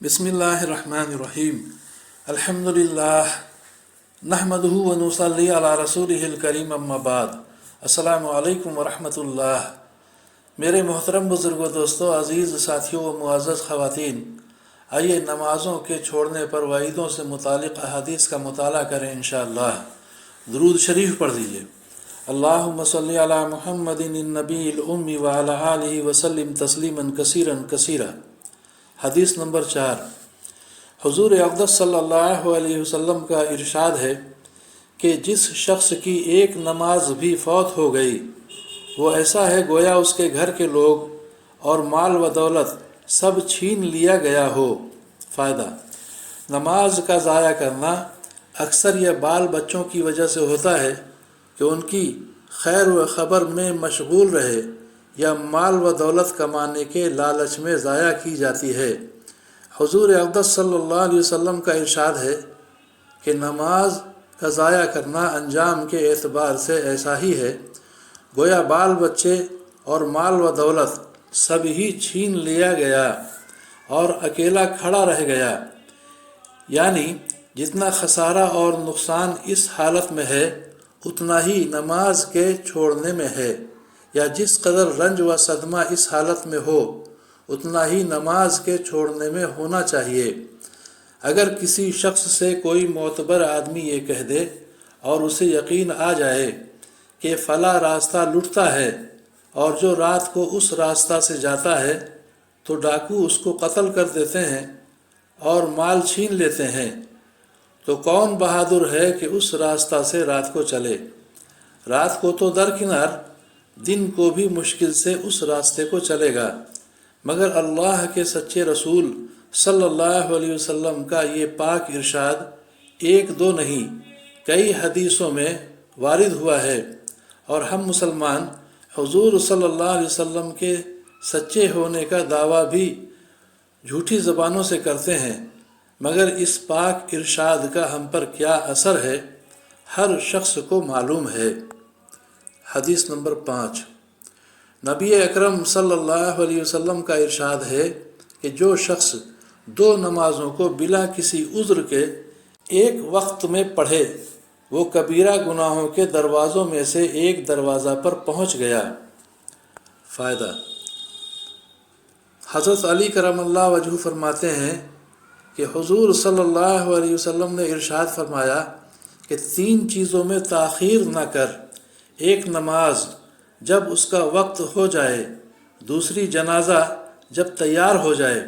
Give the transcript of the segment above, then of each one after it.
बिस्मिल्लाहिर्रहमानिर्रहीम अल्हम्दुलिल्लाह नहमदुहु व नुसल्ली अला रसूलिहिल करीम अम्मा बाद अस्सलामु अलैकुम व रहमतुल्लाह। मेरे मोहतरम बुज़ुर्गों, दोस्तों, अज़ीज़ साथियों व मुअज़्ज़ज़ ख़वातीन, आइए नमाज़ों के छोड़ने पर वईदों से मुतालिक़ अहादीस का मुताला करें इंशाअल्लाह। दुरूद शरीफ पढ़ लीजिए। अल्लाहुम्मा सल्लि अला मुहम्मदिन नबील उम्मी व अला आलिहि व सल्लिम तस्लीमन कसीरन कसीरा। हदीस नंबर 4। हुज़ूर अक़दस सल्लल्लाहु अलैहि वसल्लम का इरशाद है कि जिस शख्स की एक नमाज भी फ़ौत हो गई वो ऐसा है गोया उसके घर के लोग और माल व दौलत सब छीन लिया गया हो। फ़ायदा: नमाज का ज़ाया करना अक्सर यह बाल बच्चों की वजह से होता है कि उनकी खैर व ख़बर में मशगूल रहे या माल व दौलत कमाने के लालच में ज़ाया की जाती है। हुज़ूर अक़दस सल्लल्लाहु अलैहि वसल्लम का इरशाद है कि नमाज का ज़ाया करना अंजाम के एतबार से ऐसा ही है गोया बाल बच्चे और माल व दौलत सब ही छीन लिया गया और अकेला खड़ा रह गया। यानी जितना खसारा और नुकसान इस हालत में है उतना ही नमाज के छोड़ने में है, या जिस कदर रंज व सदमा इस हालत में हो उतना ही नमाज के छोड़ने में होना चाहिए। अगर किसी शख्स से कोई मोतबर आदमी ये कह दे और उसे यकीन आ जाए कि फ़ला रास्ता लुटता है और जो रात को उस रास्ता से जाता है तो डाकू उसको कत्ल कर देते हैं और माल छीन लेते हैं, तो कौन बहादुर है कि उस रास्ता से रात को चले। रात को तो दरकिनार, दिन को भी मुश्किल से उस रास्ते को चलेगा। मगर अल्लाह के सच्चे रसूल सल्लल्लाहु अलैहि वसल्लम का ये पाक इरशाद एक दो नहीं कई हदीसों में वारिद हुआ है और हम मुसलमान हुजूर सल्लल्लाहु अलैहि वसल्लम के सच्चे होने का दावा भी झूठी ज़बानों से करते हैं। मगर इस पाक इरशाद का हम पर क्या असर है हर शख्स को मालूम है। हदीस नंबर 5। नबी अकरम सल्लल्लाहु अलैहि वसल्लम का इरशाद है कि जो शख्स दो नमाज़ों को बिला किसी उज़्र के एक वक्त में पढ़े वो कबीरा गुनाहों के दरवाज़ों में से एक दरवाज़ा पर पहुँच गया। फ़ायदा: हज़रत अली करमल्लाहु वजहू फरमाते हैं कि हुज़ूर सल्लल्लाहु अलैहि वसल्लम ने इरशाद फरमाया कि 3 चीज़ों में ताख़ीर न कर। एक नमाज जब उसका वक्त हो जाए, दूसरी जनाजा जब तैयार हो जाए,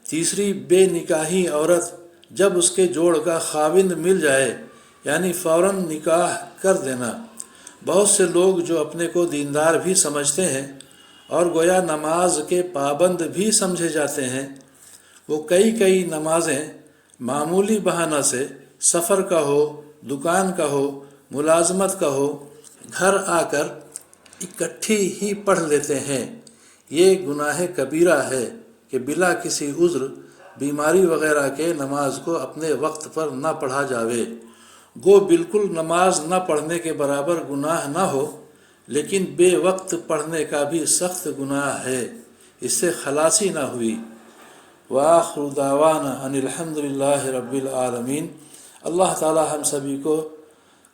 तीसरी बेनिकाही औरत जब उसके जोड़ का खाविंद मिल जाए, यानी फ़ौरन निकाह कर देना। बहुत से लोग जो अपने को दीनदार भी समझते हैं और गोया नमाज के पाबंद भी समझे जाते हैं, वो कई नमाज़ें मामूली बहाना से, सफ़र का हो, दुकान का हो, मुलाजमत का हो, घर आकर इकट्ठी ही पढ़ लेते हैं। ये गुनाह कबीरा है कि बिला किसी उज़्र, बीमारी वग़ैरह के नमाज को अपने वक्त पर न पढ़ा जावे। गो बिल्कुल नमाज न पढ़ने के बराबर गुनाह न हो, लेकिन बेवक्त पढ़ने का भी सख्त गुनाह है, इससे खलासी न हुई। व आखिरु दावाना अनिल हम्दुलिल्लाहि रब्बिल आलमीन। अल्लाह ताला हम सभी को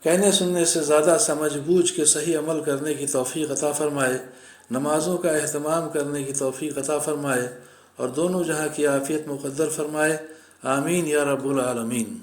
कहने सुनने से ज़्यादा समझ बूझ के सही अमल करने की तौफ़ीक़ अता फ़रमाए, नमाज़ों का एहतमाम करने की तौफ़ीक़ अता फ़रमाए और दोनों जहाँ की आफ़ियत मुक़द्दर फ़रमाए। आमीन या रब्बुल आलमीन।